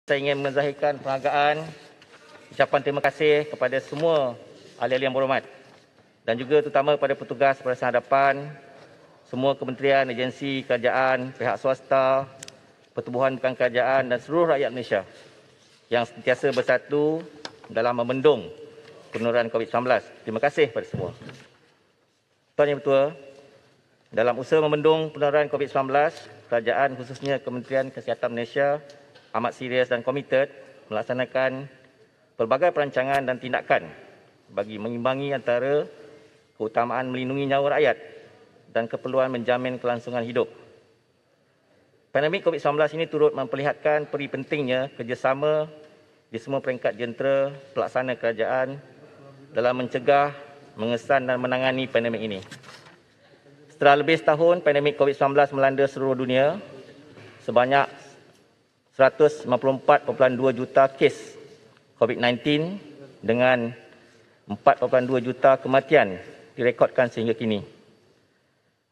Saya ingin menzahirkan penghargaan, ucapan terima kasih kepada semua ahli-ahli yang berhormat dan juga terutama kepada petugas Pemeriksaan Hadapan, semua kementerian, agensi, kerajaan, pihak swasta, pertubuhan bukan kerajaan dan seluruh rakyat Malaysia yang sentiasa bersatu dalam membendung penularan COVID-19. Terima kasih kepada semua. Tuan Yang Bertuah, dalam usaha membendung penularan COVID-19, kerajaan khususnya Kementerian Kesihatan Malaysia amat serius dan komited melaksanakan pelbagai perancangan dan tindakan bagi mengimbangi antara keutamaan melindungi nyawa rakyat dan keperluan menjamin kelangsungan hidup. Pandemik COVID-19 ini turut memperlihatkan peri pentingnya kerjasama di semua peringkat jentera pelaksana kerajaan dalam mencegah, mengesan dan menangani pandemik ini. Setelah lebih setahun pandemik COVID-19 melanda seluruh dunia, sebanyak 194.2 juta kes COVID-19 dengan 4.2 juta kematian direkodkan sehingga kini.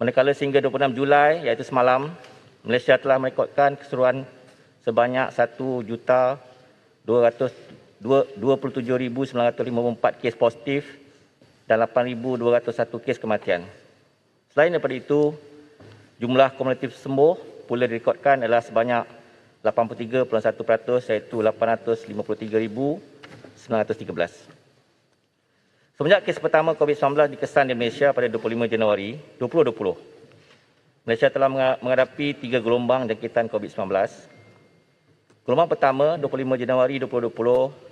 Manakala sehingga 26 Julai iaitu semalam, Malaysia telah merekodkan keseluruhan sebanyak 1,227,954 kes positif dan 8,201 kes kematian. Selain daripada itu, jumlah kumulatif sembuh pula direkodkan adalah sebanyak 83.1% iaitu 853,913. Semenjak kes pertama COVID-19 dikesan di Malaysia pada 25 Januari 2020, Malaysia telah menghadapi 3 gelombang jangkitan COVID-19. Gelombang pertama 25 Januari 2020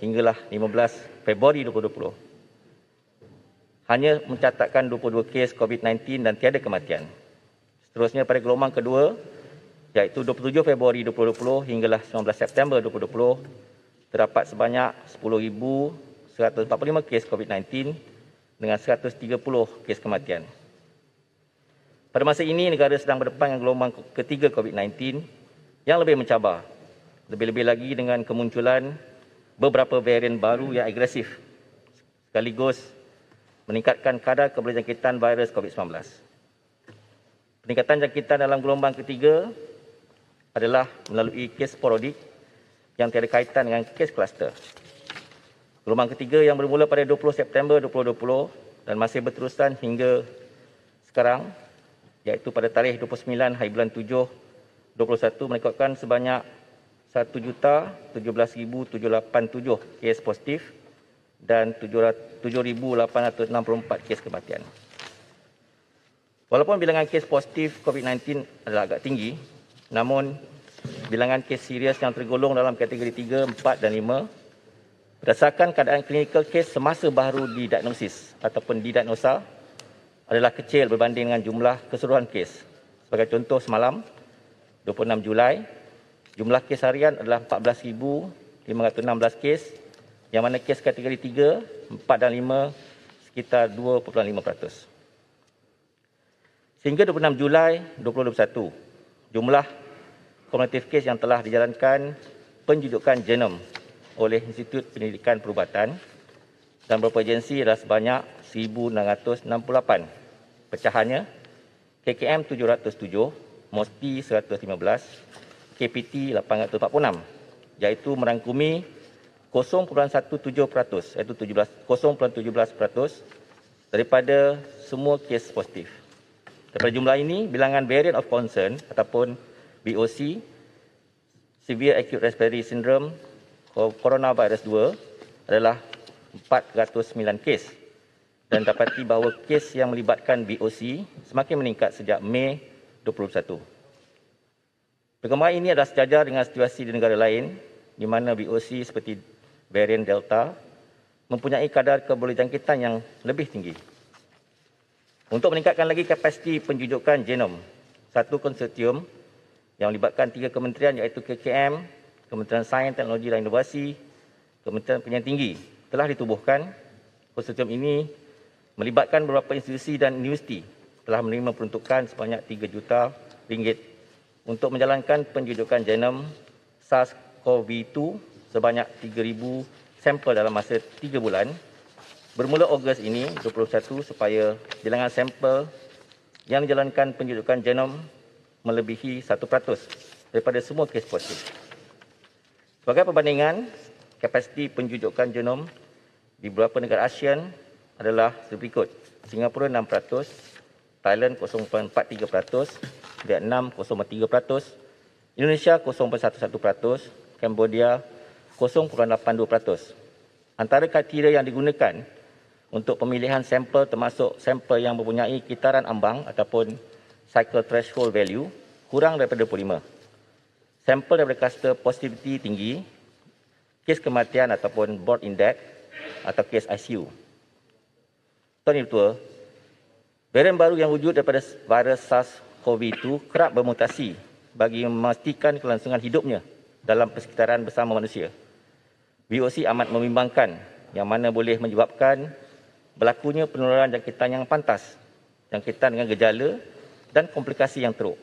hinggalah 15 Februari 2020 hanya mencatatkan 22 kes COVID-19 dan tiada kematian. Seterusnya pada gelombang kedua iaitu 27 Februari 2020 hinggalah 19 September 2020 terdapat sebanyak 10,145 kes COVID-19 dengan 130 kes kematian. Pada masa ini negara sedang berdepan dengan gelombang ketiga COVID-19 yang lebih mencabar, lebih-lebih lagi dengan kemunculan beberapa varian baru yang agresif sekaligus meningkatkan kadar keberjangkitan virus COVID-19. Peningkatan jangkitan dalam gelombang ketiga adalah melalui kes sporadik yang tiada kaitan dengan kes kluster. Gelombang ketiga yang bermula pada 20 September 2020 dan masih berterusan hingga sekarang, iaitu pada tarikh 29 hari bulan 7 2021 merekodkan sebanyak 1,017,787 kes positif dan 7,864 kes kematian. Walaupun bilangan kes positif COVID-19 adalah agak tinggi, namun bilangan kes serius yang tergolong dalam kategori 3, 4 dan 5 berdasarkan keadaan klinikal kes semasa baru didiagnosis ataupun didiagnosa adalah kecil berbanding dengan jumlah keseluruhan kes. Sebagai contoh, semalam 26 Julai, jumlah kes harian adalah 14,516 kes, yang mana kes kategori 3, 4 dan 5 sekitar 2.5%. Sehingga 26 Julai 2021, jumlah kumulatif kes yang telah dijalankan penjujukan genom oleh Institut Pendidikan Perubatan dan beberapa agensi adalah sebanyak 1,668. Pecahannya, KKM 707, MOSPI 115, KPT 846, iaitu merangkumi 0.17%, iaitu 0.17% daripada semua kes positif. Daripada jumlah ini, bilangan variant of concern ataupun VOC, Severe Acute Respiratory Syndrome, Coronavirus 2 adalah 409 kes dan dapati bahawa kes yang melibatkan VOC semakin meningkat sejak Mei 2021. Perkembangan ini adalah sejajar dengan situasi di negara lain di mana VOC seperti varian Delta mempunyai kadar kebolehjangkitan yang lebih tinggi. Untuk meningkatkan lagi kapasiti penjujukan genom, satu konsortium yang melibatkan 3 kementerian iaitu KKM, Kementerian Sains, Teknologi dan Inovasi, Kementerian Pendidikan Tinggi telah ditubuhkan. Konsortium ini melibatkan beberapa institusi dan universiti telah menerima peruntukan sebanyak 3 juta ringgit untuk menjalankan penjujukan genom SARS-CoV-2 sebanyak 3,000 sampel dalam masa 3 bulan bermula Ogos ini 2021 supaya bilangan sampel yang dijalankan penjujukan genom melebihi 1% daripada semua kes positif. Sebagai perbandingan, kapasiti penjujukan genom di beberapa negara ASEAN adalah berikut. Singapura 6%, Thailand 0.43%, Vietnam 0.3%, Indonesia 0.11%, Cambodia 0.82%. Antara kriteria yang digunakan untuk pemilihan sampel termasuk sampel yang mempunyai kitaran ambang ataupun cycle threshold value kurang daripada 25. Sampel daripada kluster positivity tinggi, kes kematian ataupun birth index atau kes ICU. Tuan Ibu Ketua, varian baru yang wujud daripada virus SARS-CoV-2 kerap bermutasi bagi memastikan kelangsungan hidupnya dalam persekitaran bersama manusia. VOC amat membimbangkan yang mana boleh menyebabkan berlakunya penularan jangkitan yang pantas, jangkitan dengan gejala dan komplikasi yang teruk.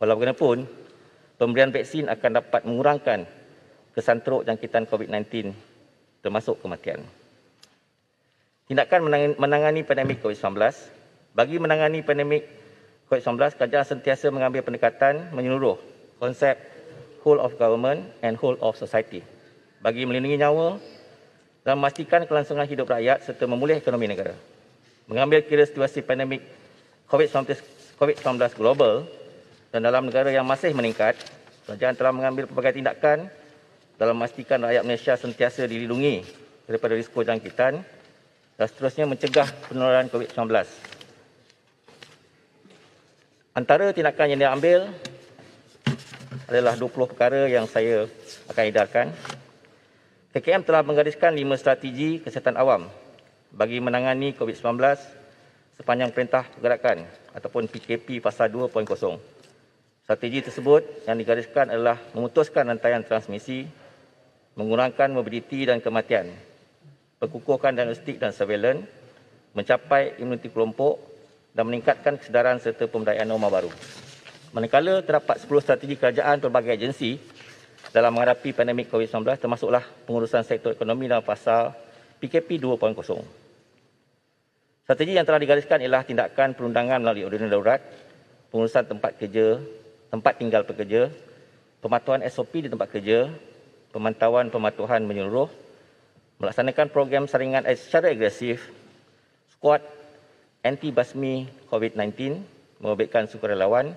Walau bagaimanapun, pemberian vaksin akan dapat mengurangkan kesan teruk jangkitan COVID-19 termasuk kematian. Tindakan menangani pandemik COVID-19. Bagi menangani pandemik COVID-19, kerajaan sentiasa mengambil pendekatan menyeluruh konsep whole of government and whole of society bagi melindungi nyawa dan memastikan kelangsungan hidup rakyat serta memulih ekonomi negara. Mengambil kira situasi pandemik COVID-19 global dan dalam negara yang masih meningkat, kerajaan telah mengambil pelbagai tindakan dalam memastikan rakyat Malaysia sentiasa dilindungi daripada risiko jangkitan dan seterusnya mencegah penularan COVID-19. Antara tindakan yang diambil adalah 20 perkara yang saya akan edarkan. KKM telah menggariskan 5 strategi kesihatan awam bagi menangani COVID-19 sepanjang Perintah Pergerakan ataupun PKP Fasa 2.0. Strategi tersebut yang digariskan adalah memutuskan rantaian transmisi, mengurangkan mobiliti dan kematian, perkukuhkan diagnostik dan surveillance, mencapai imuniti kelompok dan meningkatkan kesedaran serta pemberdayaan norma baru. Manakala terdapat 10 strategi kerajaan pelbagai agensi dalam menghadapi pandemik COVID-19 termasuklah pengurusan sektor ekonomi dalam fasa PKP 2.0. Strategi yang telah digariskan ialah tindakan perundangan melalui ordinan darurat, pengurusan tempat kerja, tempat tinggal pekerja, pematuhan SOP di tempat kerja, pemantauan pematuhan menyeluruh, melaksanakan program saringan secara agresif, skuad anti-basmi COVID-19, membebaskan sukarelawan,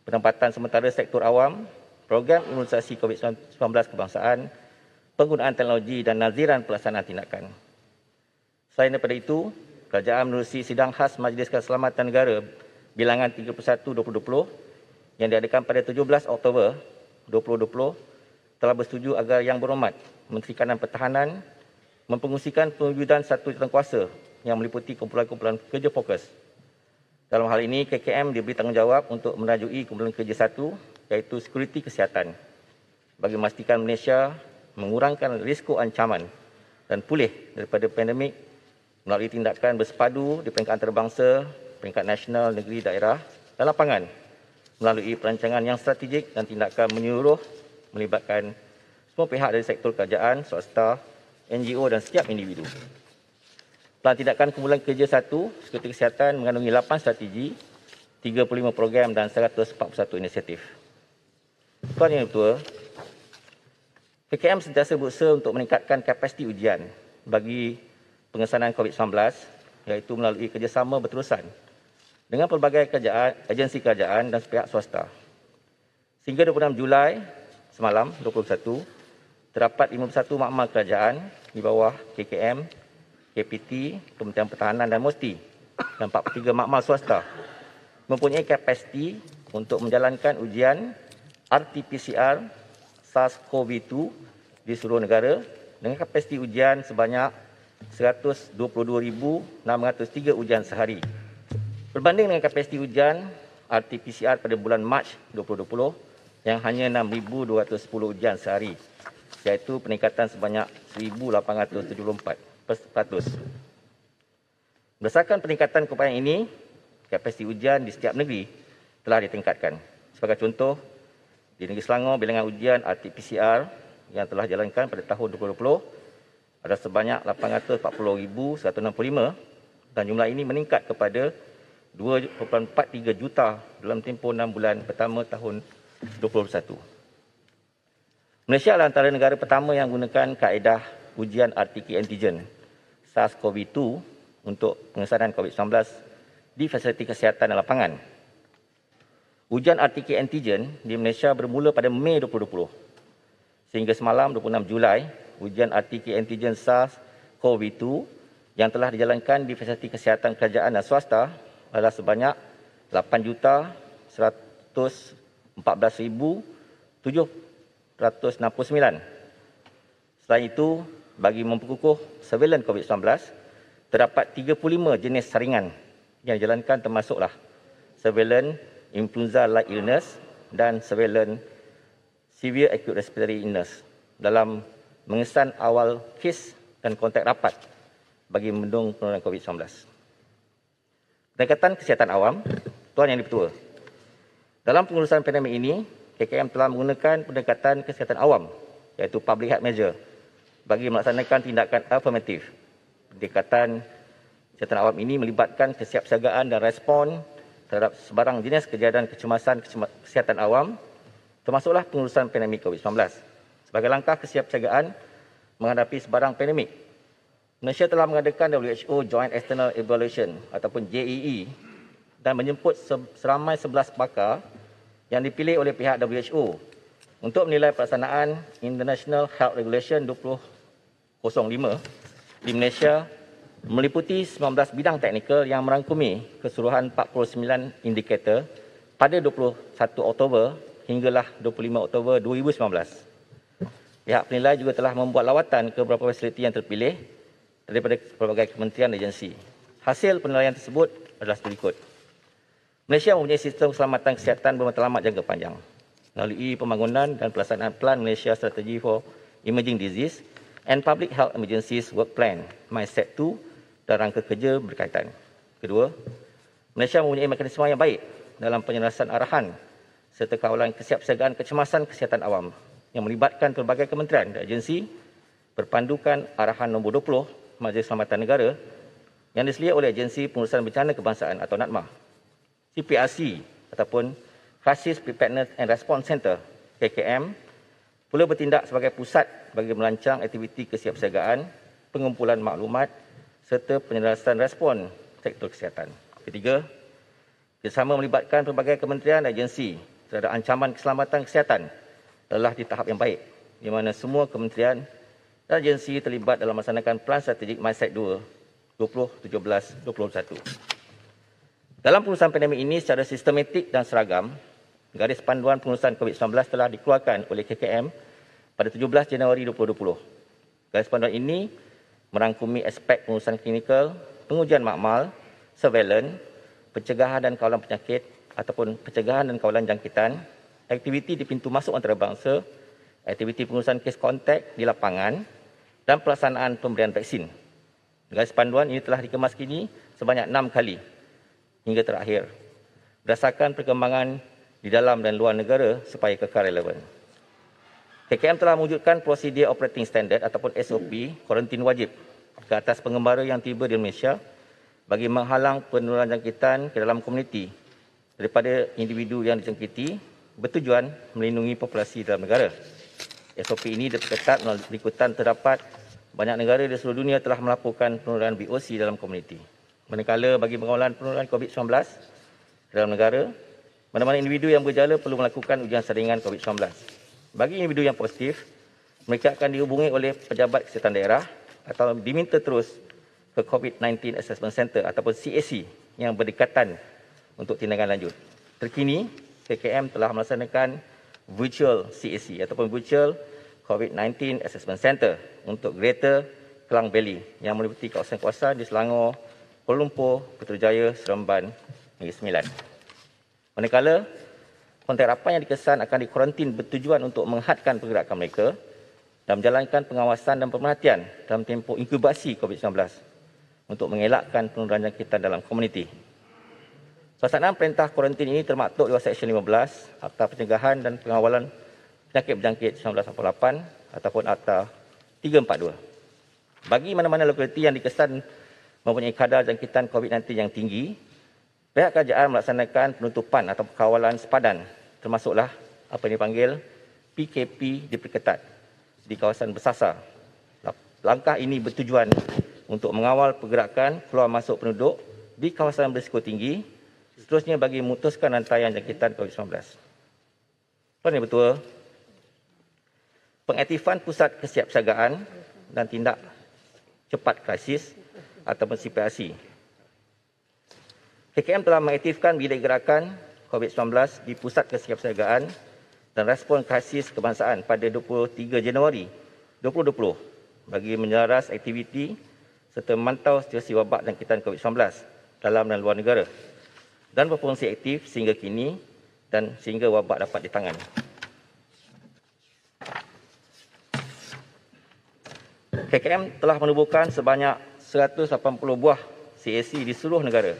penempatan sementara sektor awam, program imunisasi COVID-19 kebangsaan, penggunaan teknologi dan naziran pelaksanaan tindakan. Selain daripada itu, kerajaan menerusi sidang khas Majlis Keselamatan Negara bilangan 31/2020 yang diadakan pada 17 Oktober 2020 telah bersetuju agar Yang Berhormat Menteri Kanan Pertahanan mempengungsikan pewujudan satu jawatankuasa yang meliputi kumpulan-kumpulan kerja fokus. Dalam hal ini, KKM diberi tanggungjawab untuk merajui kumpulan kerja satu, iaitu sekuriti kesihatan, bagi memastikan Malaysia mengurangkan risiko ancaman dan pulih daripada pandemik melalui tindakan bersepadu di peringkat antarabangsa, peringkat nasional, negeri, daerah dan lapangan, melalui perancangan yang strategik dan tindakan menyeluruh melibatkan semua pihak dari sektor kerajaan, swasta, NGO dan setiap individu. Pelan tindakan kumpulan kerja satu, sekuriti kesihatan mengandungi 8 strategi, 35 program dan 141 inisiatif. Tuan Yang Ketua, KKM sentiasa berusaha untuk meningkatkan kapasiti ujian bagi pengesanan COVID-19, iaitu melalui kerjasama berterusan dengan pelbagai agensi kerajaan dan pihak swasta. Sehingga 26 Julai semalam 2021, terdapat 51 makmal kerajaan di bawah KKM, KPT, Kementerian Pertahanan dan MOSTI dan 43 makmal swasta mempunyai kapasiti untuk menjalankan ujian RT-PCR SARS-CoV-2 di seluruh negara dengan kapasiti ujian sebanyak 122,603 ujian sehari. Berbanding dengan kapasiti ujian RT-PCR pada bulan Mac 2020 yang hanya 6,210 ujian sehari, iaitu peningkatan sebanyak 1,874%. Berdasarkan peningkatan keupayaan ini, kapasiti ujian di setiap negeri telah ditingkatkan. Sebagai contoh, di negeri Selangor, bilangan ujian RT-PCR yang telah dijalankan pada tahun 2020 ada sebanyak 840,165 dan jumlah ini meningkat kepada 2.43 juta dalam tempoh 6 bulan pertama tahun 2021. Malaysia adalah antara negara pertama yang menggunakan kaedah ujian RT antigen SARS-CoV-2 untuk pengesanan COVID-19 di fasiliti kesihatan dan lapangan. Ujian RT antigen di Malaysia bermula pada Mei 2020. Sehingga semalam 26 Julai, ujian RT antigen SARS-CoV-2 yang telah dijalankan di fasiliti kesihatan kerajaan dan swasta adalah sebanyak 8,114,769. Selain itu, bagi memperkukuh surveillance COVID-19, terdapat 35 jenis saringan yang dijalankan termasuklah surveillance influenza-like illness dan surveillance severe acute respiratory illness dalam mengesan awal kes dan kontak rapat bagi membendung penularan COVID-19. Pendekatan kesihatan awam, Tuan Yang Di-Pertua. Dalam pengurusan pandemik ini, KKM telah menggunakan pendekatan kesihatan awam iaitu public health measure bagi melaksanakan tindakan afirmatif. Pendekatan kesihatan awam ini melibatkan kesiapsiagaan dan respon terhadap sebarang jenis kejadian kecemasan kesihatan awam, termasuklah pengurusan pandemik COVID-19. Sebagai langkah kesiapsiagaan menghadapi sebarang pandemik, Malaysia telah mengadakan WHO Joint External Evaluation ataupun JEE dan menjemput seramai 11 pakar yang dipilih oleh pihak WHO untuk menilai pelaksanaan International Health Regulation 2005 di Malaysia, meliputi 19 bidang teknikal yang merangkumi keseluruhan 49 indikator pada 21 Oktober hinggalah 25 Oktober 2019. Pihak penilai juga telah membuat lawatan ke beberapa fasiliti yang terpilih daripada pelbagai kementerian dan agensi. Hasil penilaian tersebut adalah berikut. Malaysia mempunyai sistem keselamatan kesihatan bermatlamat jangka panjang melalui pembangunan dan pelaksanaan Plan Malaysia Strategy for Emerging Disease and Public Health Emergencies Work Plan Mindset 2 dan rangka kerja berkaitan. Kedua, Malaysia mempunyai mekanisme yang baik dalam penyelesaian arahan serta kawalan kesiapsiagaan kecemasan kesihatan awam yang melibatkan pelbagai kementerian dan agensi berpandukan arahan nombor 20 Majlis Keselamatan Negara yang diselia oleh Agensi Pengurusan Bencana Kebangsaan atau NADMA. CPRC ataupun Crisis Preparedness and Response Center KKM pula bertindak sebagai pusat bagi merancang aktiviti kesiapsiagaan, pengumpulan maklumat serta penyelesaian respon sektor kesihatan. Ketiga, kerjasama melibatkan pelbagai kementerian dan agensi terhadap ancaman keselamatan kesihatan adalah di tahap yang baik, di mana semua kementerian dan agensi terlibat dalam melaksanakan Plan Strategik Mindset 2 2017-2021. Dalam pengurusan pandemik ini secara sistematik dan seragam, garis panduan pengurusan COVID-19 telah dikeluarkan oleh KKM pada 17 Januari 2020. Garis panduan ini merangkumi aspek pengurusan klinikal, pengujian makmal, surveillance, pencegahan dan kawalan penyakit ataupun pencegahan dan kawalan jangkitan, aktiviti di pintu masuk antarabangsa, aktiviti pengurusan kes kontak di lapangan dan pelaksanaan pemberian vaksin. Garis panduan ini telah dikemas kini sebanyak 6 kali hingga terakhir berdasarkan perkembangan di dalam dan luar negara supaya kekal relevan. KKM telah mewujudkan prosedur operating standard ataupun SOP kuarantin wajib ke atas pengembara yang tiba di Malaysia bagi menghalang penularan jangkitan ke dalam komuniti daripada individu yang dijangkiti bertujuan melindungi populasi dalam negara. SOP ini diperketat melalui berikutan terdapat banyak negara di seluruh dunia telah melaporkan penularan BOC dalam komuniti. Manakala bagi pengawalan penularan COVID-19 dalam negara, mana-mana individu yang bergejala perlu melakukan ujian saringan COVID-19. Bagi individu yang positif, mereka akan dihubungi oleh pejabat kesihatan daerah atau diminta terus ke COVID-19 Assessment Center ataupun CAC yang berdekatan untuk tindakan lanjut. Terkini, KKM telah melaksanakan virtual CAC ataupun virtual COVID-19 Assessment Center untuk Greater Klang Valley yang meliputi kawasan-kawasan di Selangor, Kuala Lumpur, Putrajaya, Seremban, Negeri Sembilan. Manakala, kontak rapat yang dikesan akan dikuarantin bertujuan untuk menghadkan pergerakan mereka dan menjalankan pengawasan dan pemerhatian dalam tempoh inkubasi COVID-19 untuk mengelakkan penularan jangkitan dalam komuniti. Pelaksanaan perintah kuarantin ini termaktub dalam Seksyen 15 Akta Pencegahan dan Pengawalan Penyakit Berjangkit 1988 ataupun Akta 342. Bagi mana-mana lokaliti yang dikesan mempunyai kadar jangkitan COVID-19 yang tinggi, pihak kerajaan melaksanakan penutupan atau kawalan sepadan termasuklah apa yang dipanggil PKP diperketat di kawasan bersasar. Langkah ini bertujuan untuk mengawal pergerakan keluar masuk penduduk di kawasan berisiko tinggi, seterusnya bagi memutuskan rantaian jangkitan COVID-19. Tuan Yang Bertuah, pengaktifan pusat kesiapsiagaan dan tindak cepat krisis ataupun CPRC. KKM telah mengaktifkan bilik gerakan COVID-19 di Pusat Kesiapsiagaan dan Respon Krisis Kebangsaan pada 23 Januari 2020 bagi menyelaras aktiviti serta memantau situasi wabak jangkitan COVID-19 dalam dan luar negara dan berfungsi aktif sehingga kini dan sehingga wabak dapat ditangani. KKM telah menubuhkan sebanyak 180 buah CAC di seluruh negara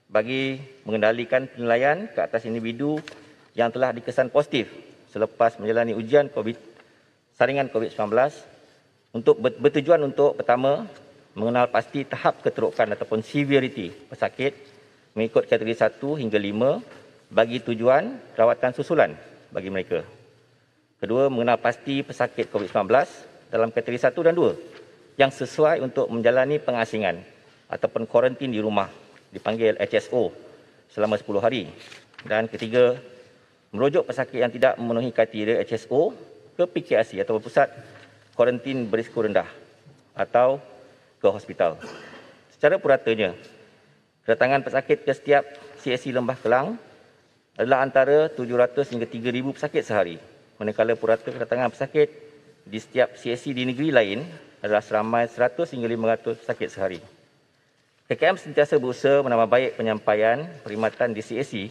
bagi mengendalikan penilaian ke atas individu yang telah dikesan positif selepas menjalani ujian saringan COVID-19 untuk bertujuan untuk pertama, mengenal pasti tahap keterukan ataupun severity pesakit mengikut kategori 1 hingga 5 bagi tujuan rawatan susulan bagi mereka. Kedua, mengenal pasti pesakit COVID-19 dalam kategori 1 dan 2 yang sesuai untuk menjalani pengasingan ataupun kuarantin di rumah dipanggil HSO selama 10 hari. Dan ketiga, merujuk pesakit yang tidak memenuhi kriteria HSO ke PKRC atau Pusat Kuarantin Berisiko Rendah atau ke hospital. Secara puratanya, kedatangan pesakit ke setiap CAC Lembah Kelang adalah antara 700 hingga 3,000 pesakit sehari. Manakala purata kedatangan pesakit di setiap CAC di negeri lain adalah seramai 100 hingga 500 pesakit sehari. KKM sentiasa berusaha menambah baik penyampaian perkhidmatan di CAC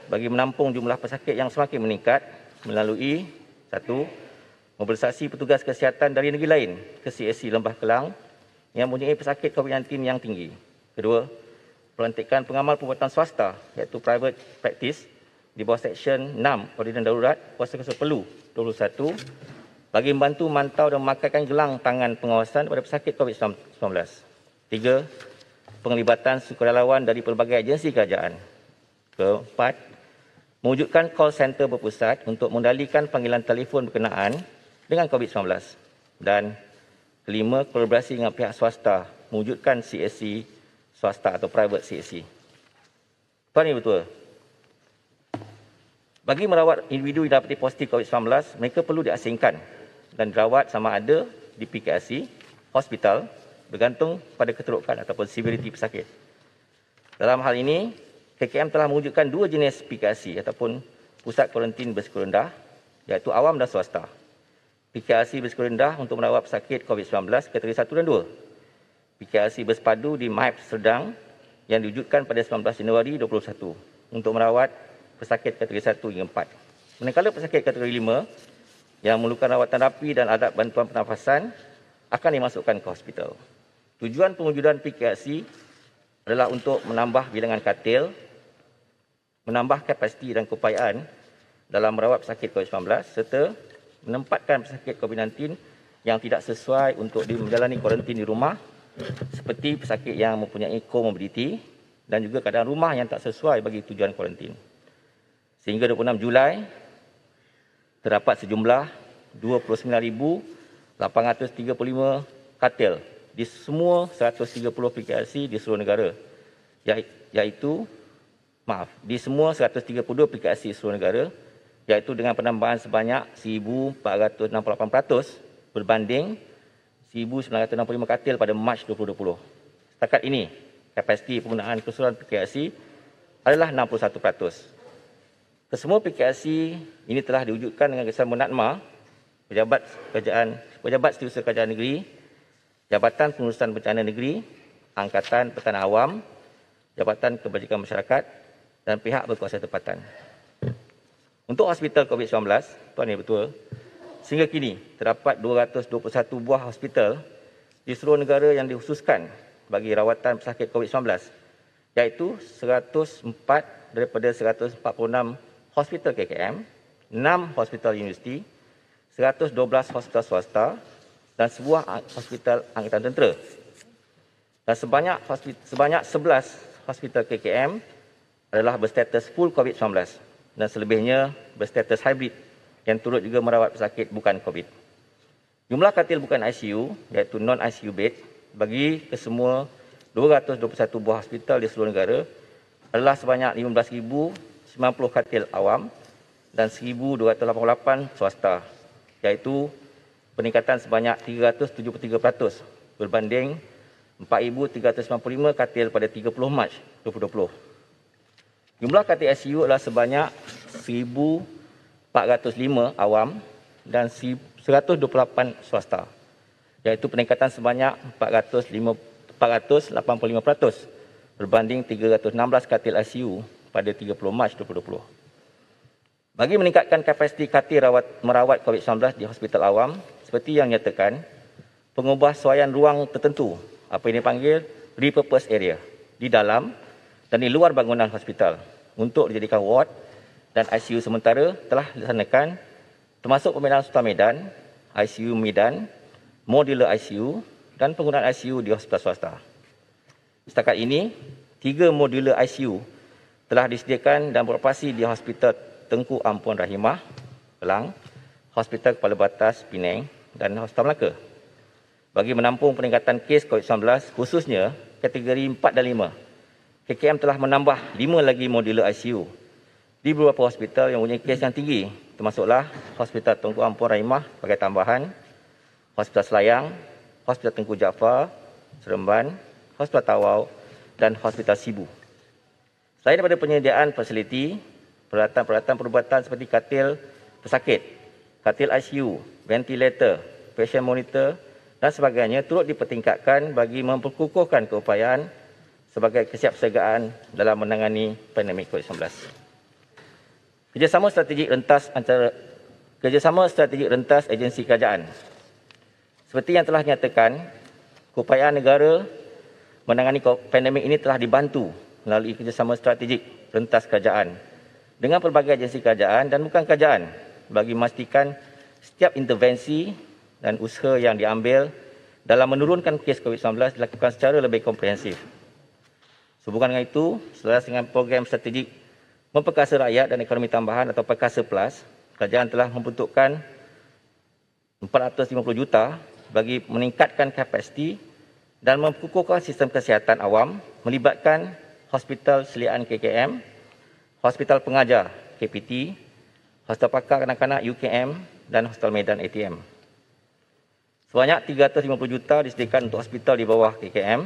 bagi menampung jumlah pesakit yang semakin meningkat melalui 1. Mobilisasi petugas kesihatan dari negeri lain ke CAC Lembah Kelang yang mempunyai pesakit COVID-19 yang tinggi. Kedua, pelantikan pengamal perubatan swasta iaitu private practice di bawah Seksyen 6 Ordinan Darurat Kuasa Kuasa Perlu 21 bagi membantu mantau dan memakaikan gelang tangan pengawasan pada pesakit COVID-19. 3. Penglibatan sukarelawan dari pelbagai agensi kerajaan. Keempat, mewujudkan call center berpusat untuk mengendalikan panggilan telefon berkenaan dengan COVID-19. Dan kelima, kolaborasi dengan pihak swasta mewujudkan CAC swasta atau private CAC. Tuan Yang Bertuah, bagi merawat individu yang dapati positif COVID-19, mereka perlu diasingkan dan dirawat sama ada di PKRC, hospital, bergantung pada keterukan ataupun severity pesakit. Dalam hal ini, KKM telah mewujudkan dua jenis PKRC ataupun Pusat Kuarantin Berisiko Rendah, iaitu awam dan swasta. PKRC berisiko rendah untuk merawat pesakit COVID-19 kategori 1 dan 2. PKRC bersepadu di MAIP Serdang yang diwujudkan pada 19 Januari 2021 untuk merawat pesakit kategori 1 hingga 4. Manakala pesakit kategori 5 yang memerlukan rawatan rapi dan alat bantuan pernafasan akan dimasukkan ke hospital. Tujuan pewujudan PKRC adalah untuk menambah bilangan katil, menambah kapasiti dan keupayaan dalam merawat pesakit COVID-19 serta menempatkan pesakit COVID-19 yang tidak sesuai untuk menjalani kuarantin di rumah seperti pesakit yang mempunyai comorbidity dan juga keadaan rumah yang tak sesuai bagi tujuan kuarantin. Sehingga 26 Julai, terdapat sejumlah 29,835 katil di semua 130 PKRC di seluruh negara, di semua 132 PKRC di seluruh negara, iaitu dengan penambahan sebanyak 1,468% berbanding 1,965 katil pada Mac 2020. Setakat ini, kapasiti penggunaan keseluruhan PKRC adalah 61%. Kesemua PKRC ini telah diwujudkan dengan kerjasama NADMA, Pejabat Setiausaha Kerajaan Negeri, Jabatan Pengurusan Bencana Negeri, Angkatan Pertahanan Awam, Jabatan Kebajikan Masyarakat dan pihak berkuasa tempatan. Untuk hospital COVID-19, Tuan Yang Bertuah, sehingga kini terdapat 221 buah hospital di seluruh negara yang dikhususkan bagi rawatan pesakit COVID-19, iaitu 104 daripada 146 hospital KKM, 6 hospital universiti, 112 hospital swasta dan sebuah hospital angkatan tentera. Dan sebanyak 11 hospital KKM adalah berstatus full COVID-19 dan selebihnya berstatus hybrid yang turut juga merawat pesakit bukan COVID. Jumlah katil bukan ICU, iaitu non-ICU bed, bagi kesemua 221 buah hospital di seluruh negara adalah sebanyak 15,090 katil awam dan 1,288 swasta, iaitu peningkatan sebanyak 373% berbanding 4,395 katil pada 30 Mac 2020. Jumlah katil ICU adalah sebanyak 1,405 awam dan 128 swasta, iaitu peningkatan sebanyak 485% berbanding 316 katil ICU pada 30 Mac 2020. Bagi meningkatkan kapasiti katil merawat COVID-19 di hospital awam, seperti yang nyatakan, pengubahsuaian ruang tertentu, apa yang dipanggil repurpose area, di dalam dan di luar bangunan hospital untuk dijadikan ward dan ICU sementara telah dilaksanakan, termasuk pembinaan Sultan Medan, ICU Medan, modular ICU dan penggunaan ICU di hospital swasta. Setakat ini, 3 modular ICU telah disediakan dan beroperasi di Hospital Tengku Ampuan Rahimah, Kelang, Hospital Kepala Batas, Penang dan Hospital Melaka. Bagi menampung peningkatan kes COVID-19, khususnya kategori 4 dan 5, KKM telah menambah 5 lagi modular ICU di beberapa hospital yang mempunyai kes yang tinggi, termasuklah Hospital Tengku Ampuan Rahimah sebagai tambahan, Hospital Selayang, Hospital Tengku Jaafar, Seremban, Hospital Tawau dan Hospital Sibu. Selain daripada penyediaan fasiliti, peralatan-peralatan perubatan seperti katil pesakit, katil ICU, ventilator, patient monitor dan sebagainya turut dipertingkatkan bagi memperkukuhkan keupayaan sebagai kesiapsiagaan dalam menangani pandemik COVID-19. Kerjasama strategik rentas agensi kerajaan. Seperti yang telah dinyatakan, keupayaan negara menangani pandemik ini telah dibantu melalui kerjasama strategik rentas kerajaan dengan pelbagai agensi kerajaan dan bukan kerajaan bagi memastikan setiap intervensi dan usaha yang diambil dalam menurunkan kes COVID-19 dilakukan secara lebih komprehensif. Sehubungan dengan itu, selaras dengan program strategik memperkasa rakyat dan ekonomi tambahan atau Perkasa Plus, kerajaan telah membentukkan 450 juta bagi meningkatkan kapasiti dan memperkukuhkan sistem kesihatan awam melibatkan Hospital Seliaan KKM, Hospital Pengajar KPT, Hospital Pakar Kanak-kanak UKM dan Hospital Medan ATM. Sebanyak 350 juta disediakan untuk hospital di bawah KKM,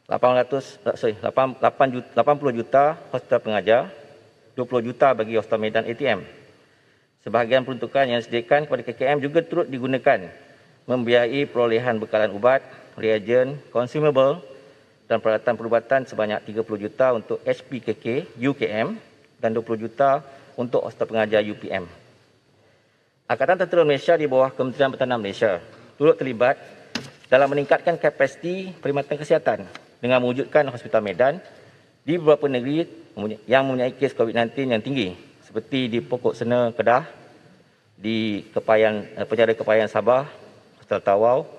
80 juta Hospital Pengajar, 20 juta bagi Hospital Medan ATM. Sebahagian peruntukan yang disediakan kepada KKM juga turut digunakan membiayai perolehan bekalan ubat, reagen, consumable dan peralatan perubatan sebanyak 30 juta untuk HPKK UKM dan 20 juta untuk Hospital Pengajar UPM. Angkatan Tentera Malaysia di bawah Kementerian Pertahanan Malaysia turut terlibat dalam meningkatkan kapasiti perkhidmatan kesihatan dengan mewujudkan Hospital Medan di beberapa negeri yang mempunyai kes COVID-19 yang tinggi seperti di Pokok Sena, Kedah, di Penjara Kepayan Sabah, Hospital Tawau,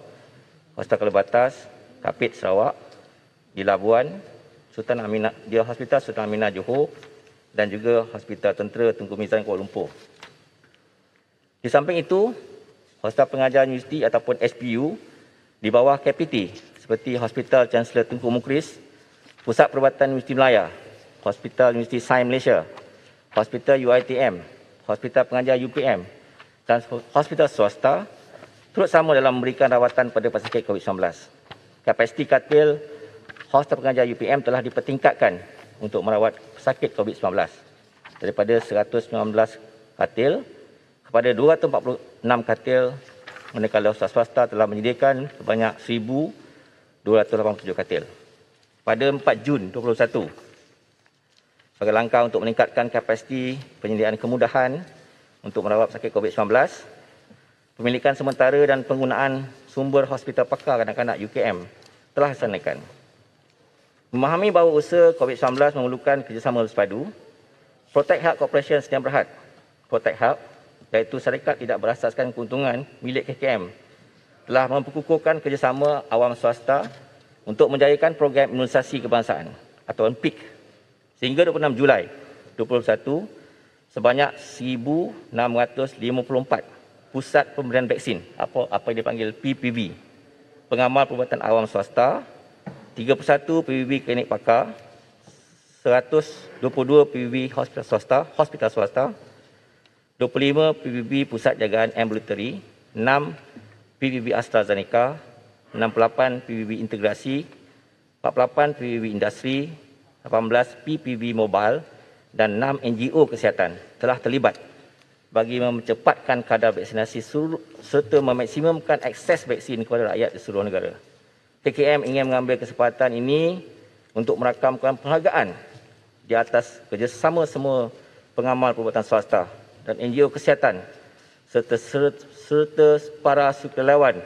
Hospital Kelabatas, Kapit Sarawak, di Labuan, di Hospital Sultan Aminah Johor dan juga Hospital Tentera Tengku Mizan Kuala Lumpur. Di samping itu, Hospital Pengajar Universiti ataupun SPU di bawah KPT seperti Hospital Chancellor Tengku Mukris, Pusat Perubatan Universiti Melaya, Hospital Universiti Sains Malaysia, Hospital UiTM, Hospital Pengajar UPM dan hospital swasta turut sama dalam memberikan rawatan pada pesakit COVID-19. Kapasiti katil Hospital Pengajar UPM telah dipertingkatkan untuk merawat pesakit COVID-19 daripada 119 katil kepada 246 katil, manakala hospital swasta telah menyediakan sebanyak 1,287 katil. Pada 4 Jun 2021, sebagai langkah untuk meningkatkan kapasiti penyediaan kemudahan untuk merawat pesakit COVID-19, pemilikan sementara dan penggunaan sumber Hospital Pakar Kanak-kanak UKM telah dilaksanakan. Memahami bahawa usaha COVID-19 memerlukan kerjasama bersepadu, Protect Health Corporation Sdn Bhd, Protect Health, iaitu syarikat tidak berasaskan keuntungan milik KKM, telah memperkukuhkan kerjasama awam swasta untuk menjayakan program imunisasi kebangsaan atau PIK sehingga 26 Julai 2021 sebanyak 1,654 pusat pemberian vaksin apa yang dipanggil PPV, pengamal perubatan awam swasta, 31 PPV klinik pakar, 122 PPV hospital swasta, 25 PPV pusat jagaan ambulatory, 6 PPV AstraZeneca, 68 PPV integrasi, 48 PPV industri, 18 PPV mobile dan 6 NGO kesihatan telah terlibat bagi mempercepatkan kadar vaksinasi serta memaksimumkan akses vaksin kepada rakyat di seluruh negara. KKM ingin mengambil kesempatan ini untuk merakamkan penghargaan di atas kerjasama semua pengamal perubatan swasta dan NGO kesihatan serta para sukarelawan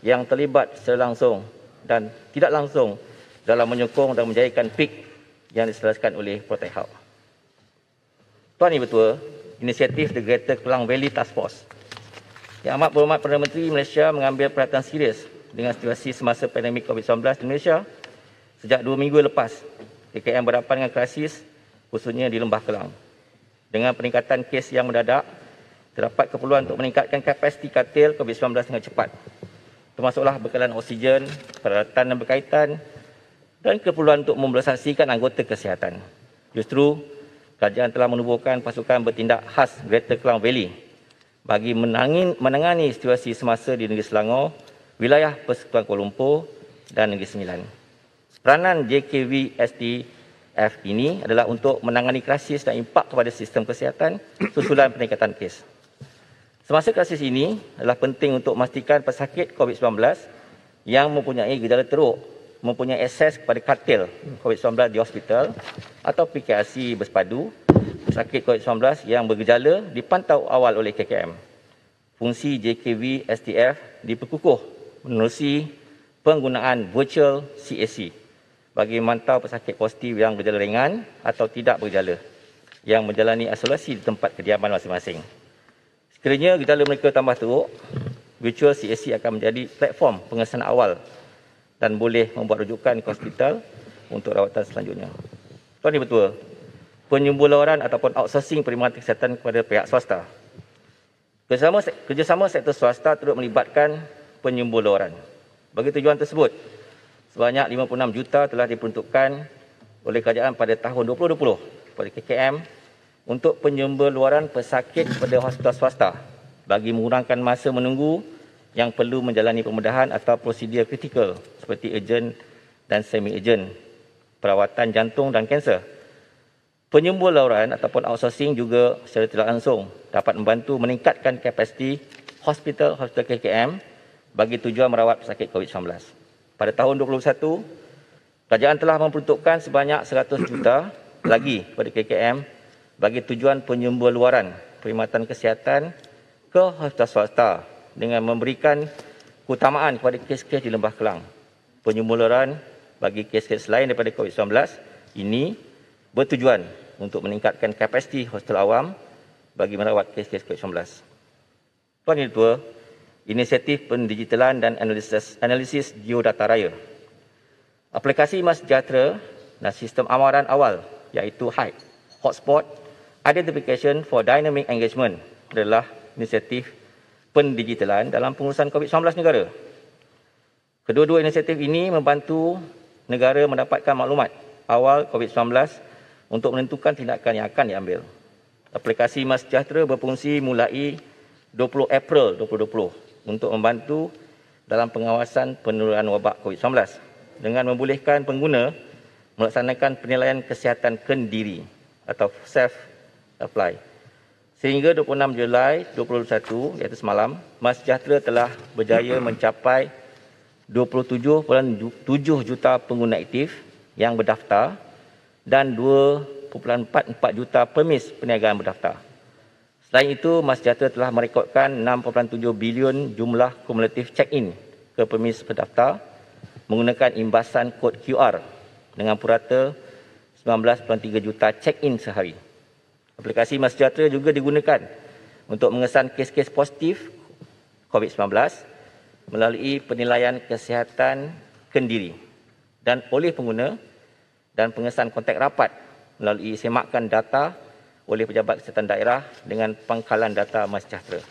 yang terlibat secara langsung dan tidak langsung dalam menyokong dan menjayakan PIK yang diselaraskan oleh Protect Hub. Tuan Ibu Ketua, inisiatif The Greater Klang Valley Task Force Yang Amat Berhormat Perdana Menteri Malaysia mengambil perhatian serius dengan situasi semasa pandemik COVID-19 di Malaysia. Sejak 2 minggu lepas, KKM berhadapan dengan krisis khususnya di Lembah Kelang. Dengan peningkatan kes yang mendadak, terdapat keperluan untuk meningkatkan kapasiti katil COVID-19 dengan cepat. Termasuklah bekalan oksigen, peralatan dan berkaitan dan keperluan untuk memobilisasikan anggota kesihatan. Justru, kerajaan telah menubuhkan pasukan bertindak khas Greater Klang Valley bagi menangani situasi semasa di Negeri Selangor, wilayah Persekutuan Kuala Lumpur dan Negeri Sembilan. Peranan JKV STF ini adalah untuk menangani krisis dan impak kepada sistem kesihatan susulan peningkatan kes. Semasa krisis ini adalah penting untuk memastikan pesakit COVID-19 yang mempunyai gejala teruk mempunyai akses kepada katil COVID-19 di hospital atau PKRC bersepadu. Pesakit COVID-19 yang bergejala dipantau awal oleh KKM. Fungsi JKV STF diperkukuh menerusi penggunaan virtual CAC bagi memantau pesakit positif yang bergejala ringan atau tidak bergejala yang menjalani isolasi di tempat kediaman masing-masing. Sekiranya gejala mereka tambah teruk, virtual CAC akan menjadi platform pengesanan awal dan boleh membuat rujukan ke hospital untuk rawatan selanjutnya. Tuan Ibu Ketua, penyumbularan ataupun outsourcing perkhidmatan kesihatan kepada pihak swasta. Kerjasama sektor swasta turut melibatkan penyumbularan. Bagi tujuan tersebut, sebanyak 56 juta telah diperuntukkan oleh kerajaan pada tahun 2020 kepada KKM untuk penyumbularan pesakit kepada hospital swasta bagi mengurangkan masa menunggu yang perlu menjalani pemudahan atau prosedur kritikal seperti urgent dan semi-urgent, perawatan jantung dan kanser. Penyumbularan ataupun outsourcing juga secara tidak langsung dapat membantu meningkatkan kapasiti hospital KKM bagi tujuan merawat pesakit COVID-19. Pada tahun 2021, kerajaan telah memperuntukkan sebanyak 100 juta lagi kepada KKM bagi tujuan penyumbularan perkhidmatan kesihatan ke hospital swasta dengan memberikan keutamaan kepada kes-kes di Lembah Kelang. Penyumbularan bagi kes-kes lain daripada COVID-19 ini bertujuan untuk meningkatkan kapasiti hospital awam bagi merawat kes-kes COVID-19. Tuan Ibu Ketua, inisiatif pendigitalan dan analisis geodata raya. Aplikasi MySejahtera dan sistem amaran awal iaitu HIDE, Hotspot Identification for Dynamic Engagement adalah inisiatif pendigitalan dalam pengurusan COVID-19 negara. Kedua-dua inisiatif ini membantu negara mendapatkan maklumat awal COVID-19 untuk menentukan tindakan yang akan diambil. Aplikasi MySejahtera berfungsi mulai 20 April 2020 untuk membantu dalam pengawasan penularan wabak COVID-19 dengan membolehkan pengguna melaksanakan penilaian kesihatan kendiri atau self-apply. Sehingga 26 Julai 2021, iaitu semalam, MySejahtera telah berjaya mencapai 27.7 juta pengguna aktif yang berdaftar dan 2.44 juta permis perniagaan berdaftar. Selain itu, MySejahtera telah merekodkan 6.7 bilion jumlah kumulatif check-in ke permis berdaftar menggunakan imbasan kod QR dengan purata 19.3 juta check-in sehari. Aplikasi MySejahtera juga digunakan untuk mengesan kes-kes positif COVID-19 melalui penilaian kesihatan kendiri dan oleh pengguna dan pengesan kontak rapat melalui semakan data oleh pejabat kesihatan daerah dengan pangkalan data MySejahtera.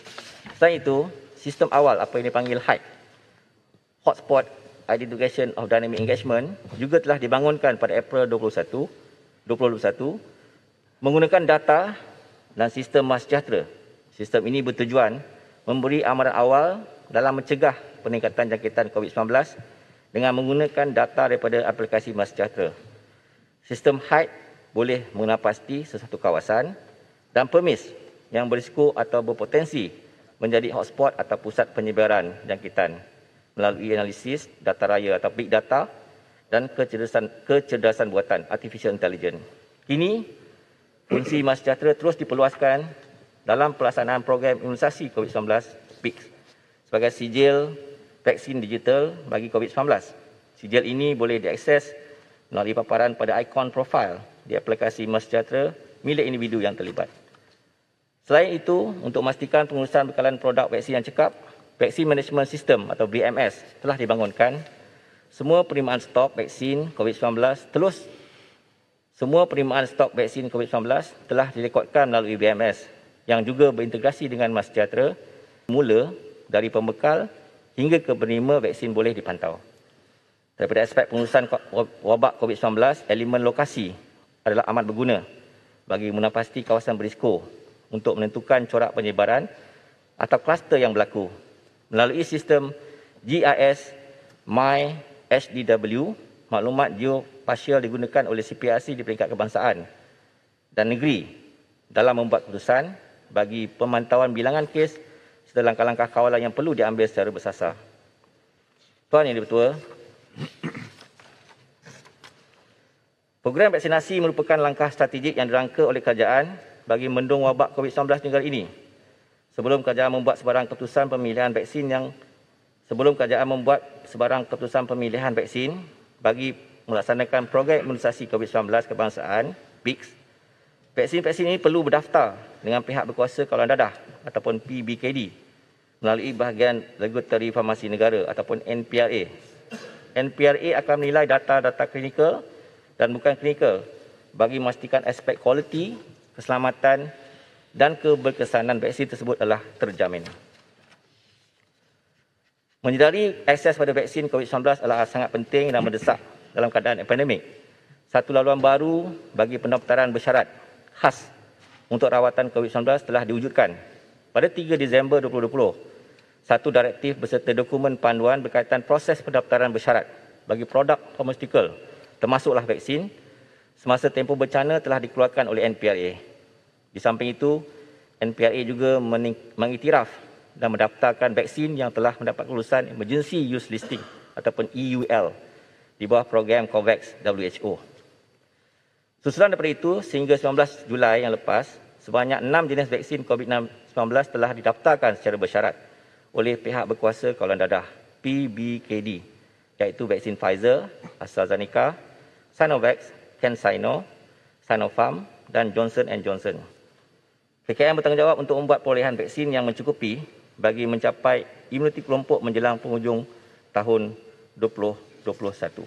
Selain itu, sistem awal apa yang dipanggil HIDE, Hotspot Identification of Dynamic Engagement, juga telah dibangunkan pada April 2021 menggunakan data dan sistem MySejahtera. Sistem ini bertujuan memberi amaran awal dalam mencegah peningkatan jangkitan COVID-19 dengan menggunakan data daripada aplikasi MySejahtera. Sistem HIDE boleh mengenal pasti sesuatu kawasan dan permis yang berisiko atau berpotensi menjadi hotspot atau pusat penyebaran jangkitan melalui analisis data raya atau big data dan kecerdasan buatan artificial intelligence. Kini, fungsi MySejahtera terus diperluaskan dalam pelaksanaan program imunisasi COVID-19 PICS sebagai sijil vaksin digital bagi COVID-19. Sijil ini boleh diakses melalui paparan pada ikon profil di aplikasi MySejahtera milik individu yang terlibat. Selain itu, untuk memastikan pengurusan bekalan produk vaksin yang cekap, Vaksin Management System atau VMS telah dibangunkan. Semua penerimaan stok vaksin COVID-19 telah direkodkan melalui VMS yang juga berintegrasi dengan MySejahtera, mula dari pembekal hingga ke penerima vaksin boleh dipantau. Daripada aspek pengurusan wabak COVID-19, elemen lokasi adalah amat berguna bagi menapasti kawasan berisiko untuk menentukan corak penyebaran atau kluster yang berlaku. Melalui sistem GIS MyHDW, maklumat geospasial digunakan oleh CPRC di peringkat kebangsaan dan negeri dalam membuat keputusan bagi pemantauan bilangan kes serta langkah-langkah kawalan yang perlu diambil secara bersasar. Tuan Yang Di-Pertua, program vaksinasi merupakan langkah strategik yang dirangka oleh kerajaan bagi mendung wabak COVID-19 di negara ini. Sebelum kerajaan membuat sebarang keputusan pemilihan vaksin bagi melaksanakan program imunisasi COVID-19 kebangsaan PICS, vaksin-vaksin ini perlu berdaftar dengan pihak berkuasa kawalan dadah ataupun PBKD melalui bahagian Regulatory Farmasi Negara ataupun NPRA. NPRA akan menilai data-data klinikal dan bukan klinikal bagi memastikan aspek kualiti, keselamatan dan keberkesanan vaksin tersebut adalah terjamin. Menyedari akses pada vaksin COVID-19 adalah sangat penting dan mendesak dalam keadaan pandemik. Satu laluan baru bagi pendaftaran bersyarat khas untuk rawatan COVID-19 telah diwujudkan. Pada 3 Disember 2020, satu direktif beserta dokumen panduan berkaitan proses pendaftaran bersyarat bagi produk farmaceutical termasuklah vaksin semasa tempoh bencana telah dikeluarkan oleh NPRA. Di samping itu, NPRA juga mengiktiraf dan mendaftarkan vaksin yang telah mendapat kelulusan Emergency Use Listing ataupun EUL di bawah program COVAX WHO. Susulan daripada itu, sehingga 19 Julai yang lepas, sebanyak 6 jenis vaksin COVID-19 telah didaftarkan secara bersyarat oleh pihak berkuasa kawalan dadah PBKD, iaitu vaksin Pfizer, AstraZeneca, Sinovac, CanSino, Sinopharm dan Johnson & Johnson. KKM bertanggungjawab untuk membuat perolehan vaksin yang mencukupi bagi mencapai imuniti kelompok menjelang penghujung tahun 2021.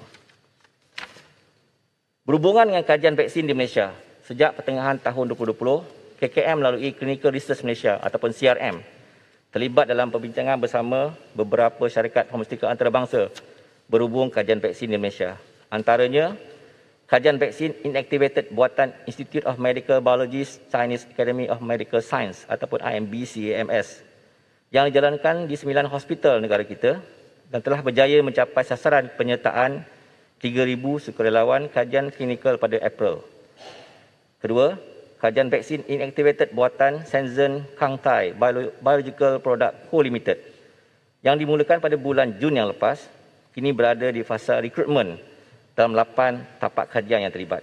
Berhubungan dengan kajian vaksin di Malaysia, sejak pertengahan tahun 2020, KKM melalui Clinical Research Malaysia ataupun CRM terlibat dalam perbincangan bersama beberapa syarikat farmaseutical antarabangsa berhubung kajian vaksin di Malaysia. Antaranya, kajian vaksin inactivated buatan Institute of Medical Biology Chinese Academy of Medical Science ataupun IMBCAMS yang dijalankan di 9 hospital negara kita dan telah berjaya mencapai sasaran penyertaan 3,000 sukarelawan kajian klinikal pada April. Kedua, kajian vaksin inactivated buatan Shenzhen Kangtai Biological Product Co Limited yang dimulakan pada bulan Jun yang lepas, kini berada di fasa rekrutmen dalam 8 tapak kajian yang terlibat.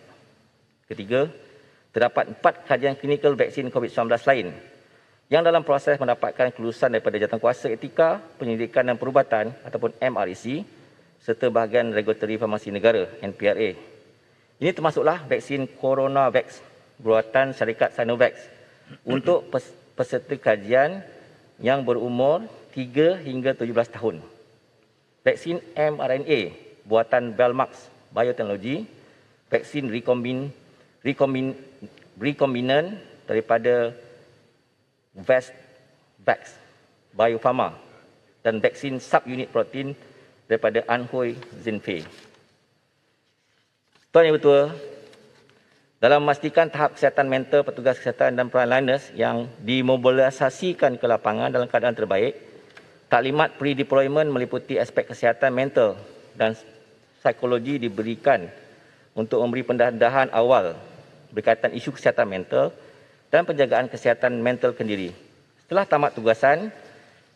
Ketiga, terdapat 4 kajian klinikal vaksin COVID-19 lain yang dalam proses mendapatkan kelulusan daripada Jawatankuasa Etika, Penyelidikan dan Perubatan ataupun MREC serta bahagian Regulatory Farmasi Negara NPRA. Ini termasuklah vaksin CoronaVax buatan syarikat Sinovac untuk peserta kajian yang berumur 3 hingga 17 tahun. Vaksin mRNA buatan Belmax Biotechnology, vaksin rekombinant daripada Vax Bio Farma dan vaksin subunit protein daripada Anhui Zinfei. Tuan Yang Bertua, dalam memastikan tahap kesihatan mental petugas kesihatan dan frontliners yang dimobilisasikan ke lapangan dalam keadaan terbaik, taklimat pre-deployment meliputi aspek kesihatan mental dan psikologi diberikan untuk memberi pendedahan awal berkaitan isu kesihatan mental dan penjagaan kesihatan mental kendiri. Setelah tamat tugasan,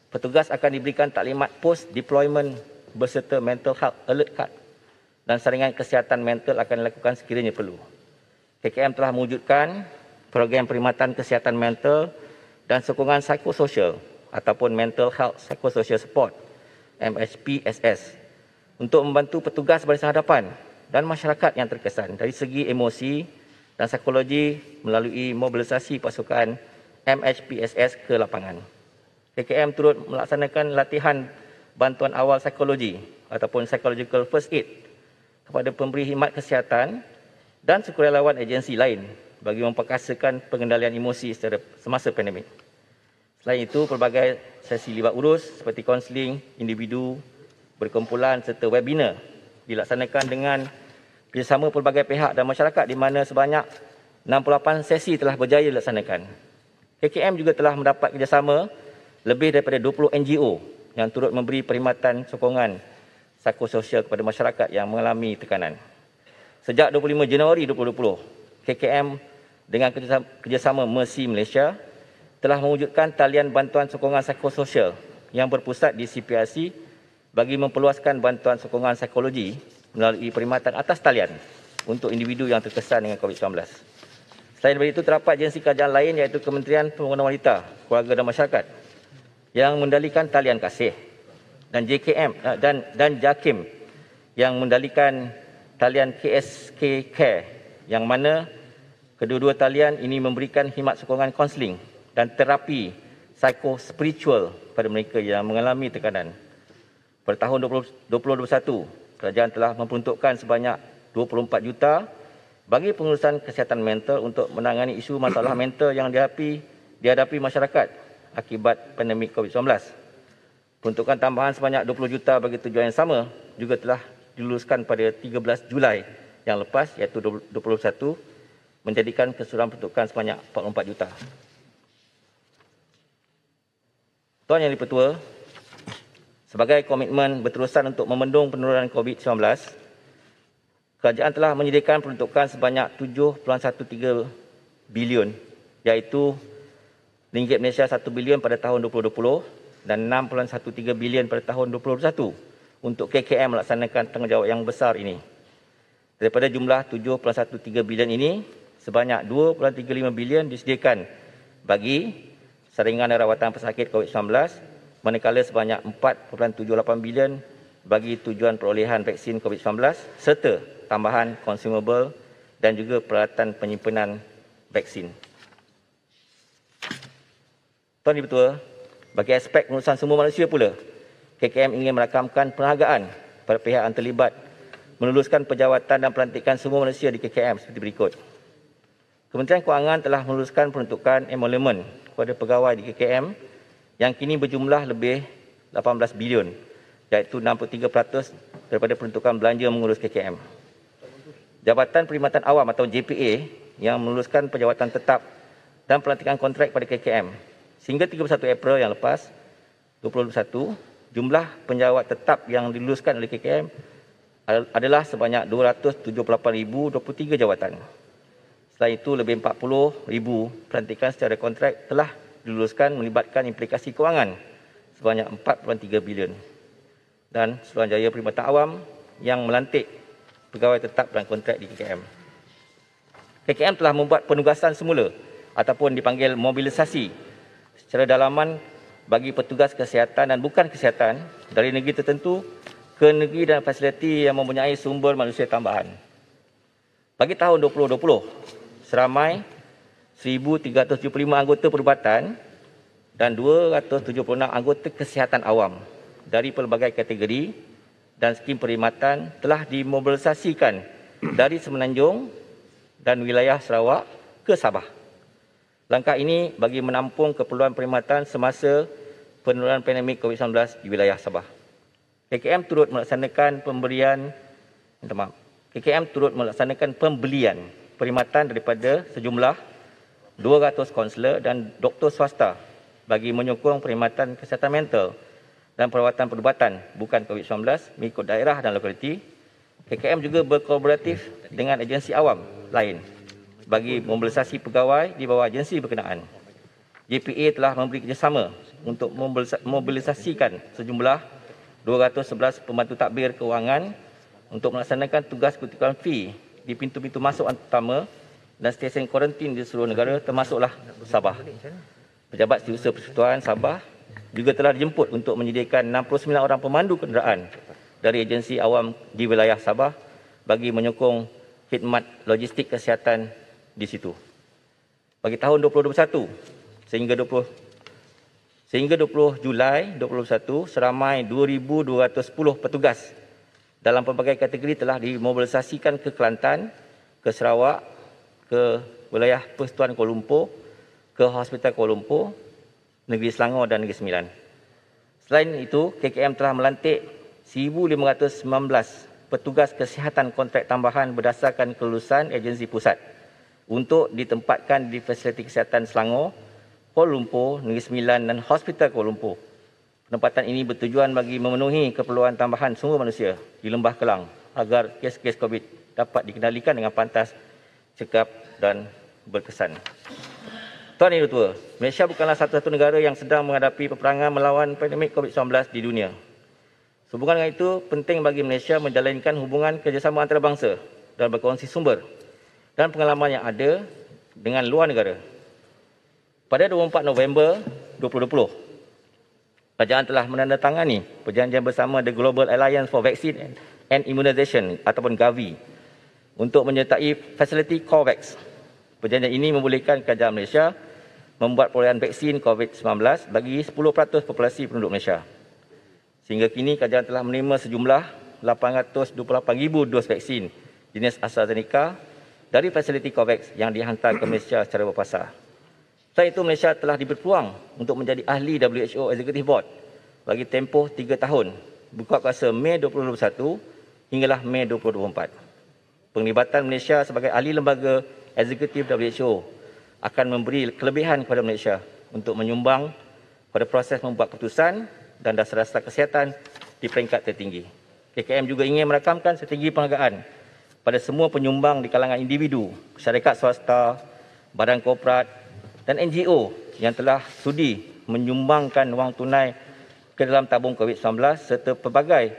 petugas akan diberikan taklimat post-deployment berserta mental health alert card dan saringan kesihatan mental akan dilakukan sekiranya perlu. KKM telah mewujudkan program perkhidmatan kesihatan mental dan sokongan psikososial ataupun Mental Health Psychosocial Support MHPSS untuk membantu petugas barisan hadapan dan masyarakat yang terkesan dari segi emosi dan psikologi melalui mobilisasi pasukan MHPSS ke lapangan. KKM turut melaksanakan latihan bantuan awal psikologi ataupun psychological first aid kepada pemberi khidmat kesihatan dan sukarelawan agensi lain bagi memperkasakan pengendalian emosi semasa pandemik. Selain itu, pelbagai sesi libat urus seperti kaunseling individu, berkumpulan serta webinar dilaksanakan dengan kerjasama pelbagai pihak dan masyarakat di mana sebanyak 68 sesi telah berjaya dilaksanakan. KKM juga telah mendapat kerjasama lebih daripada 20 NGO yang turut memberi perkhidmatan sokongan psikososial kepada masyarakat yang mengalami tekanan. Sejak 25 Januari 2020, KKM dengan kerjasama Mercy Malaysia telah mewujudkan talian bantuan sokongan psikososial yang berpusat di CPRC bagi memperluaskan bantuan sokongan psikologi melalui perkhidmatan atas talian untuk individu yang terkesan dengan COVID-19. Selain daripada itu, terdapat agensi kerajaan lain iaitu Kementerian Pembangunan Wanita, Keluarga dan Masyarakat yang mendalikan talian kasih dan JAKIM yang mendalikan talian KSK Care yang mana kedua-dua talian ini memberikan khidmat sokongan kaunseling dan terapi psikospiritual pada mereka yang mengalami tekanan. Pada tahun 2021, kerajaan telah memperuntukkan sebanyak 24 juta bagi pengurusan kesihatan mental untuk menangani isu masalah mental yang dihadapi masyarakat akibat pandemik COVID-19. Peruntukan tambahan sebanyak 20 juta bagi tujuan yang sama juga telah diluluskan pada 13 Julai yang lepas iaitu 2021 menjadikan keseluruhan peruntukan sebanyak 44 juta. Tuan Yang Dipertua, sebagai komitmen berterusan untuk membendung penurunan COVID-19, kerajaan telah menyediakan peruntukan sebanyak 7.13 bilion iaitu ringgit Malaysia 1 bilion pada tahun 2020 dan 6.13 bilion pada tahun 2021 untuk KKM melaksanakan tanggungjawab yang besar ini. Daripada jumlah 7.13 bilion ini, sebanyak 2.35 bilion disediakan bagi saringan dan rawatan pesakit COVID-19, manakala sebanyak 4.78 bilion bagi tujuan perolehan vaksin COVID-19 serta tambahan consumable dan juga peralatan penyimpanan vaksin. Tuan Dipertua, bagi aspek pengurusan sumber manusia pula, KKM ingin merakamkan penghargaan pada pihak yang terlibat meluluskan penjawatan dan pelantikan sumber manusia di KKM seperti berikut. Kementerian Kewangan telah meluluskan peruntukan emolument kepada pegawai di KKM yang kini berjumlah lebih 18 bilion iaitu 63% daripada peruntukan belanja mengurus KKM. Jabatan Perkhidmatan Awam atau JPA yang meluluskan penjawatan tetap dan pelantikan kontrak pada KKM sehingga 31 April yang lepas 2021, jumlah penjawat tetap yang diluluskan oleh KKM adalah sebanyak 278,023 jawatan. Selain itu, lebih 40,000 pelantikan secara kontrak telah diluluskan melibatkan implikasi kewangan sebanyak 4.3 bilion. Dan Suruhanjaya Perkhidmatan Awam yang melantik pegawai tetap dan kontrak di KKM. KKM telah membuat penugasan semula ataupun dipanggil mobilisasi secara dalaman bagi petugas kesihatan dan bukan kesihatan dari negeri tertentu ke negeri dan fasiliti yang mempunyai sumber manusia tambahan. Bagi tahun 2020, seramai 1,375 anggota perubatan dan 276 anggota kesihatan awam dari pelbagai kategori dan skim perkhidmatan telah dimobilisasikan dari Semenanjung dan wilayah Sarawak ke Sabah. Langkah ini bagi menampung keperluan perkhidmatan semasa penurunan pandemik COVID-19 di wilayah Sabah. KKM turut melaksanakan pembelian perkhidmatan daripada sejumlah 200 kaunselor dan doktor swasta bagi menyokong perkhidmatan kesihatan mental dan perawatan perubatan bukan COVID-19 mengikut daerah dan lokaliti. KKM juga berkolaboratif dengan agensi awam lain bagi mobilisasi pegawai di bawah agensi berkenaan. JPA telah memberi kerjasama untuk mobilisasikan sejumlah 211 pembantu takbir kewangan untuk melaksanakan tugas ketukan fee di pintu-pintu masuk utama dan stesen kuarantin di seluruh negara termasuklah Sabah. Pejabat Setiausaha Persekutuan Sabah juga telah dijemput untuk menyediakan 69 orang pemandu kenderaan dari agensi awam di wilayah Sabah bagi menyokong khidmat logistik kesihatan di situ. Bagi tahun 2021 sehingga 20 Julai 2021, seramai 2,210 petugas dalam pelbagai kategori telah dimobilisasikan ke Kelantan, ke Sarawak, ke wilayah Persekutuan Kuala Lumpur, ke Hospital Kuala Lumpur, Negeri Selangor dan Negeri Sembilan. Selain itu, KKM telah melantik 1,519 petugas kesihatan kontrak tambahan berdasarkan kelulusan agensi pusat untuk ditempatkan di fasiliti kesihatan Selangor, Kuala Lumpur, Negeri Sembilan dan Hospital Kuala Lumpur. Penempatan ini bertujuan bagi memenuhi keperluan tambahan sumber manusia di Lembah Kelang agar kes-kes COVID dapat dikendalikan dengan pantas, cekap dan berkesan. Tuan Yang Ditua, Malaysia bukanlah satu-satu negara yang sedang menghadapi peperangan melawan pandemik COVID-19 di dunia. Sehubungan dengan itu, penting bagi Malaysia menjalankan hubungan kerjasama antarabangsa dan berkongsi sumber dan pengalaman yang ada dengan luar negara. Pada 24 November 2020, kerajaan telah menandatangani perjanjian bersama The Global Alliance for Vaccine and Immunization ataupun Gavi untuk menyertai fasiliti COVAX. Perjanjian ini membolehkan kerajaan Malaysia membuat perolehan vaksin COVID-19 bagi 10% populasi penduduk Malaysia. Sehingga kini kerajaan telah menerima sejumlah 828,000 dos vaksin jenis AstraZeneca dari fasiliti COVAX yang dihantar ke Malaysia secara berpasar. Selain itu, Malaysia telah diberi peluang untuk menjadi ahli WHO Executive Board bagi tempoh 3 tahun, buka kuasa Mei 2021 hinggalah Mei 2024. Penglibatan Malaysia sebagai ahli lembaga eksekutif WHO akan memberi kelebihan kepada Malaysia untuk menyumbang pada proses membuat keputusan dan dasar-dasar kesihatan di peringkat tertinggi. KKM juga ingin merakamkan strategi penghargaan pada semua penyumbang di kalangan individu, syarikat swasta, badan korporat dan NGO yang telah sudi menyumbangkan wang tunai ke dalam tabung COVID-19 serta pelbagai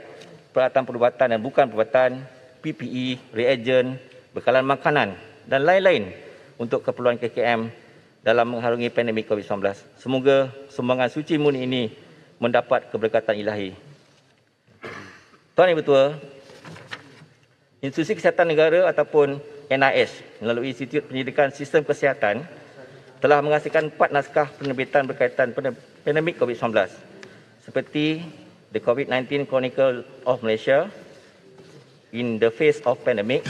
peralatan perubatan dan bukan perubatan, PPE, reagen, bekalan makanan dan lain-lain untuk keperluan KKM dalam mengharungi pandemik COVID-19. Semoga sumbangan suci murni ini mendapat keberkatan ilahi. Tuan Yang Bertuah, Institusi Kesihatan Negara ataupun NIS melalui Institut Pendidikan Sistem Kesihatan telah menghasilkan 4 naskah penerbitan berkaitan pandemik COVID-19 seperti The COVID-19 Chronicle of Malaysia in the Face of Pandemic,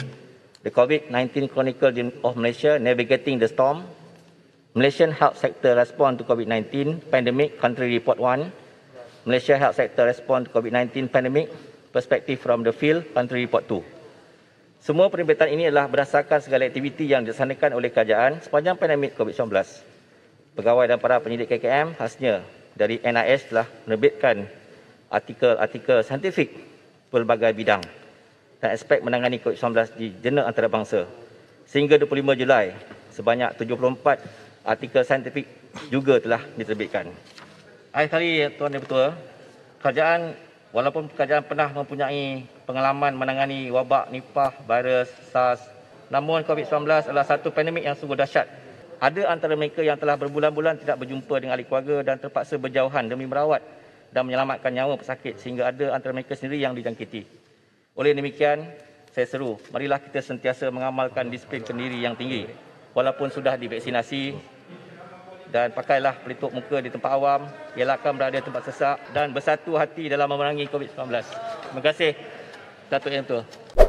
The COVID-19 Chronicle of Malaysia Navigating the Storm, Malaysian Health Sector Response to COVID-19 Pandemic Country Report 1, Malaysia Health Sector Response to COVID-19 Pandemic Perspective from the Field Country Report 2. Semua penerbitan ini adalah berdasarkan segala aktiviti yang dilaksanakan oleh kerajaan sepanjang pandemik COVID-19. Pegawai dan para penyidik KKM khasnya dari NIS telah menerbitkan artikel-artikel saintifik pelbagai bidang dan aspek menangani COVID-19 di jurnal antarabangsa. Sehingga 25 Julai, sebanyak 74 artikel saintifik juga telah diterbitkan. Akhir kali, Tuan Yang Bertuah, walaupun kerajaan pernah mempunyai pengalaman menangani wabak Nipah, virus SARS, namun COVID-19 adalah satu pandemik yang sungguh dahsyat. Ada antara mereka yang telah berbulan-bulan tidak berjumpa dengan ahli keluarga dan terpaksa berjauhan demi merawat dan menyelamatkan nyawa pesakit sehingga ada antara mereka sendiri yang dijangkiti. Oleh demikian, saya seru, marilah kita sentiasa mengamalkan disiplin kendiri yang tinggi walaupun sudah divaksinasi dan pakailah pelitup muka di tempat awam, elakkan berada di tempat sesak dan bersatu hati dalam memerangi COVID-19. Terima kasih, Datuk Yang Bertuah.